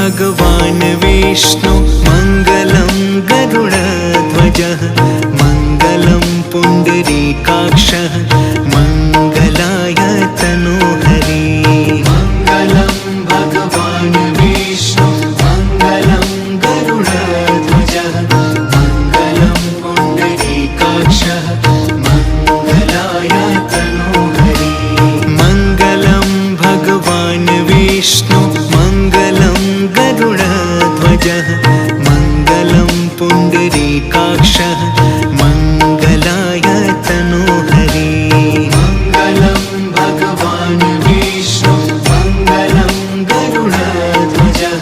भगवान् विष्णु मङ्गलं गरुडध्वजः मङ्गलं पुण्डरीकाक्षः मङ्गलाय तनोहरि मङ्गलं भगवान् विष्णु मङ्गलं गरुडध्वजः मङ्गलं पुण्डरीकाक्षः मङ्गलाय तनोहरि मङ्गलं भगवान् विष्णु मङ्गलं गरुडध्वजः मङ्गलं पुण्डरीकाक्षः मङ्गलाय तनोहरि मङ्गलं भगवान् विष्णु मङ्गलं गरुडध्वजः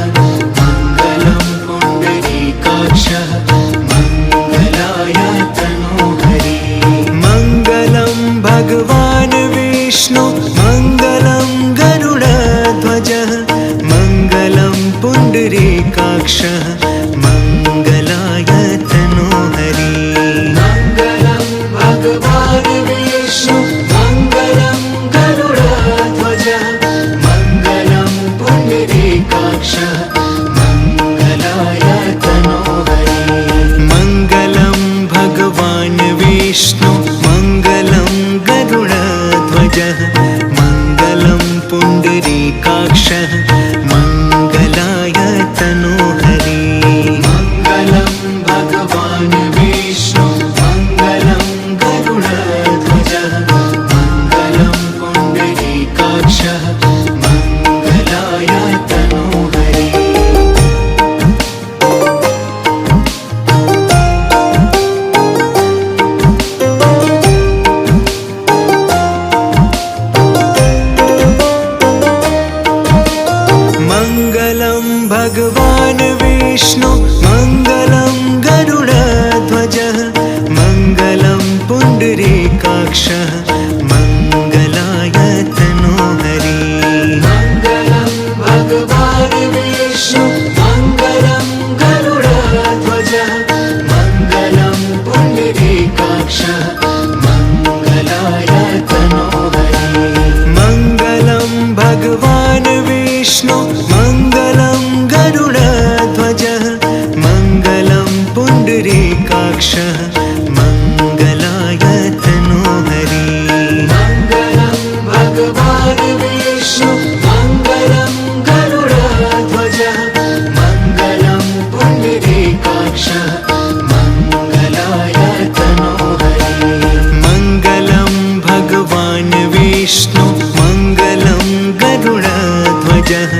मङ्गलं पुण्डरीकाक्षः मङ्गलाय तनोहरि मङ्गलं भगवान् विष्णु मङ्गलं गरुडध्वजः मङ्गलं पुण्डरीकाक्षः मङ्गलाय तनोहरि मङ्गलं भगवान् विष्णु मङ्गलं गरुडध्वजः मङ्गलं पुण्डरीकाक्षः मङ्गलाय तनोहरि मङ्गलं भगवान् विष्णु मङ्गलं गरुडध्वजः मङ्गलं पुण्डरीकाक्षः मङ्गलाय तनोहरि मङ्गलं भगवान् विष्णु मङ्गलं गरुडध्वजः मङ्गलं पुण्डरीकाक्षः मङ्गलाय तनोहरि मङ्गलं भगवान् विष्णु मङ्गलं गरुडध्वजः मङ्गलं पुण्डरीकाक्षः मङ्गलाय तनोहरि मङ्गलं भगवान् विष्णु मङ्गलं गरुडध्वजः मङ्गलं पुण्डरीकाक्षः मङ्गलाय तनोहरि मङ्गलं भगवान् विष्णु मङ्गलं गरुडध्वजः मङ्गलं पुण्डरीकाक्षः मङ्गलाय तनोहरि मङ्गलं भगवान् विष्णु मङ्गलं गरुडध्वजः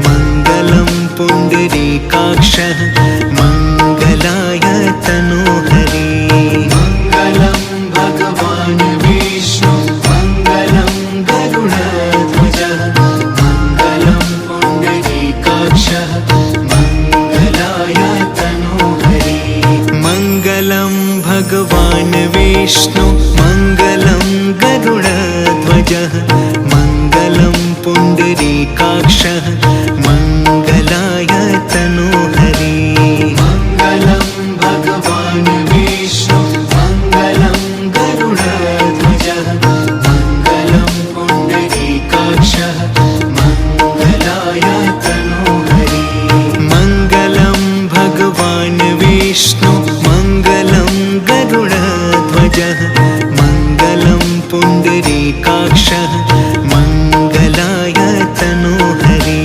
मङ्गलं पुण्डरीकाक्षः मङ्गलाय तनोहरि मङ्गलं भगवान् विष्णु मङ्गलं गरुडध्वजः मङ्गलं पुण्डरीकाक्षः मङ्गलाय तनोहरि मङ्गलं भगवान् विष्णु मङ्गलं गरुडध्वजः मङ्गलं पुण्डरीकाक्षः मङ्गलाय तनोहरि मङ्गलं भगवान् विष्णु मङ्गलं गरुडध्वजः मङ्गलं पुण्डरीकाक्षः मङ्गलाय तनोहरि मङ्गलं भगवान् विष्णु मङ्गलं गरुडध्वजः मङ्गलं पुण्डरीकाक्षः मङ्गलाय तनोहरि मङ्गलं भगवान् विष्णु मङ्गलं गरुडध्वजः मङ्गलं पुण्डरीकाक्षः मङ्गलाय तनोहरि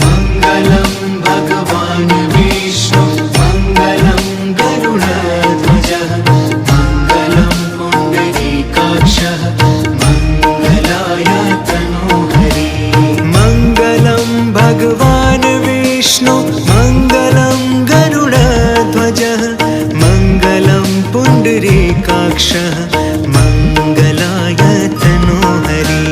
मङ्गलं भगवान् विष्णु मङ्गलं गरुडध्वजः मङ्गलं पुण्डरीकाक्षः मङ्गलाय तनोहरि मङ्गलं भगवान् विष्णु मङ्गलं गरुडध्वजः मङ्गलं पुण्डरीकाक्षः मङ्गलाय तनोहरि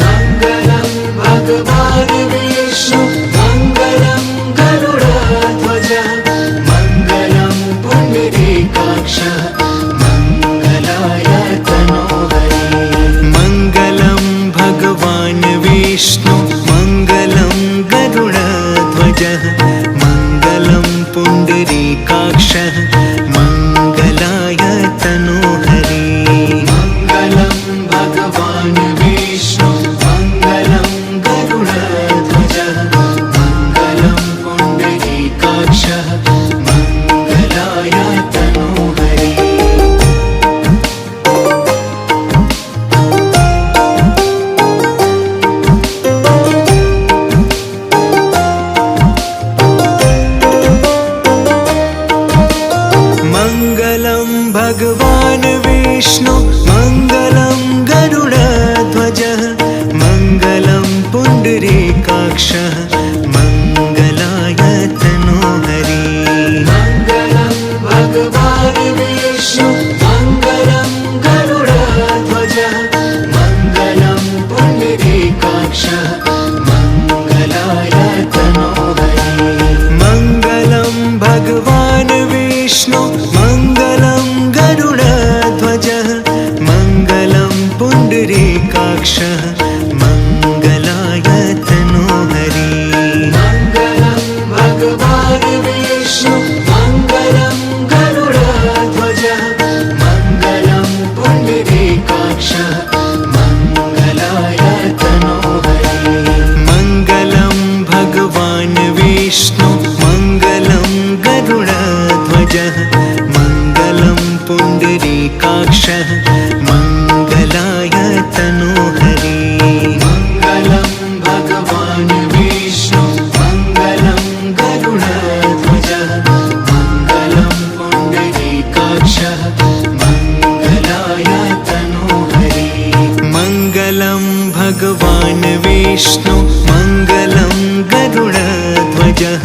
मङ्गलं भगवान् विष्णु मङ्गलं गरुडध्वजः मङ्गलं पुण्डरीकाक्षः मङ्गलाय तनोहरि मङ्गलं भगवान् विष्णु मङ्गलं गरुडध्वजः मङ्गलं पुण्डरीकाक्षः मङ्गलाय तनोहरि मङ्गलं भगवान् विष्णु मङ्गलं गरुडध्वजः मङ्गलं भगवान् विष्णु मङ्गलं गरुडध्वजः मङ्गलं पुण्डरीकाक्षः मङ्गलाय तनोहरि मङ्गलं भगवान् विष्णु मङ्गलं गरुडध्वजः मङ्गलं पुण्डरीकाक्षः मङ्गलाय तनोहरि मङ्गलं भगवान् विष्णु मङ्गलं गरुडध्वजः मङ्गलं पुण्डरीकाक्षः मङ्गलाय तनोहरि मङ्गलं भगवान् विष्णु मङ्गलं गरुडध्वजः मङ्गलं पुण्डरीकाक्षः मङ्गलाय तनोहरि मङ्गलं भगवान् विष्णु मङ्गलं गरुडध्वजः मङ्गलं पुण्डरीकाक्षः मङ्गलाय तनोहरि मङ्गलं भगवान् विष्णु मङ्गलं गरुडध्वजः मङ्गलं पुण्डरीकाक्षः मङ्गलाय तनोहरि मङ्गलं भगवान् विष्णु मङ्गलं गरुडध्वजः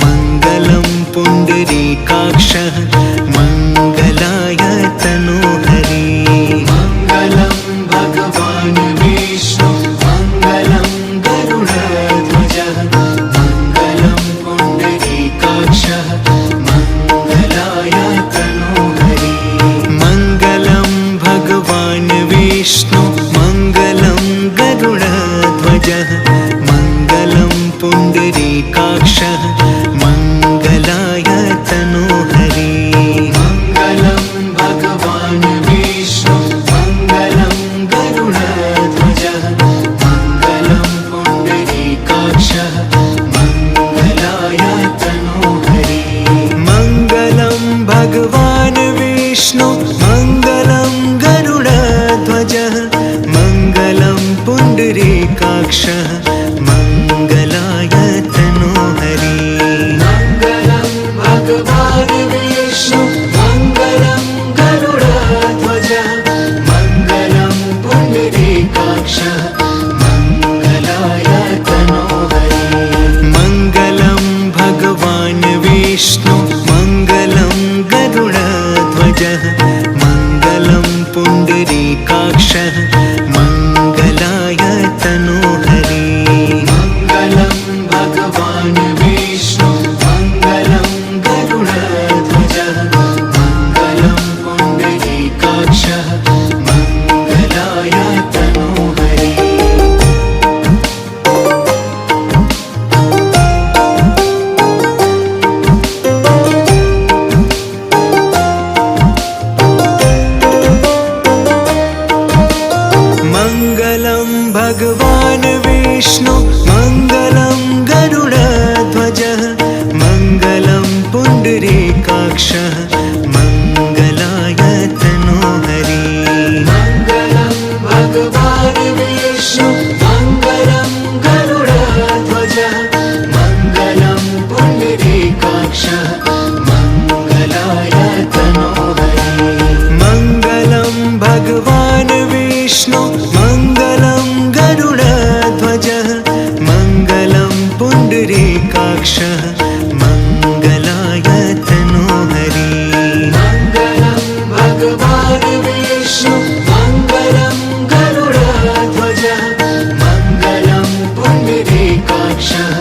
मङ्गलं पुण्डरीकाक्षः मङ्गलाय तनोहरि मङ्गलं भगवान् विष्णु मङ्गलं गरुडध्वजः मङ्गलं पुण्डरीकाक्षः मङ्गलाय तनोहरि मङ्गलं भगवान् विष्णु मङ्गलं गरुडध्वजः मङ्गलं पुण्डरीकाक्षः मङ्गलाय तनोहरि मङ्गलं भगवान् विष्णु मङ्गलं गरुडध्वजः मङ्गलं पुण्डरीकाक्षः मङ्गलाय तनोहरि मङ्गलं भगवान् विष्णु मङ्गलं गरुडध्वजः मङ्गलं पुण्डरीकाक्षः मङ्गलाय तनोहरि मङ्गलं भगवान् विष्णु मङ्गलं गरुडध्वजः मङ्गलं पुण्डरीकाक्षः मङ्गलाय तनोहरि मङ्गलं भगवान् विष्णु मङ्गलं गरुडध्वजः मङ्गलं पुण्डरीकाक्षः मङ्गलाय तनोहरि मङ्गलं भगवान् विष्णु मङ्गलं गरुडध्वजः मङ्गलं पुण्डरीकाक्षः मङ्गलाय तनोहरि मङ्गलं भगवान् विष्णु मङ्गलं गरुडध्वजः मङ्गलं पुण्डरीकाक्षः मङ्गलाय तनोहरि मङ्गलं भगवान् विष्णु मङ्गलं गरुडध्वजः मङ्गलं पुण्डरीकाक्षः मङ्गलाय तनोहरि मङ्गलं भगवान् विष्णु मङ्गलं गरुडध्वजः मङ्गलं पुण्डरीकाक्षः मङ्गलाय तनोहरि मङ्गलं भगवान् विष्णु मङ्गलं गरुडध्वजः मङ्गलं पुण्डरीकाक्षः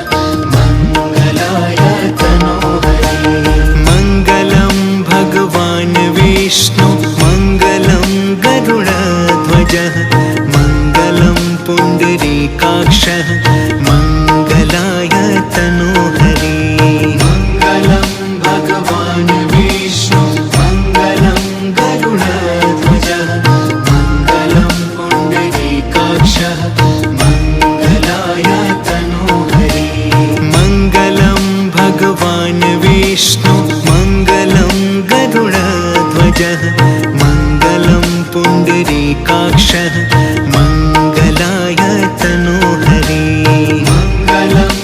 मङ्गलाय तनोहरि मङ्गलं भगवान् विष्णु मङ्गलं गरुडध्वजः मङ्गलं पुण्डरीकाक्षः मङ्गलाय तनोहरि मङ्गलं भगवान् विष्णु मङ्गलं गरुडध्वजः मङ्गलं पुण्डरीकाक्षः मङ्गलाय तनोहरि मङ्गलं भगवान् विष्णु मङ्गलं गरुडध्वजः मङ्गलं पुण्डरीकाक्षः मङ्गलाय तनोहरि मङ्गलं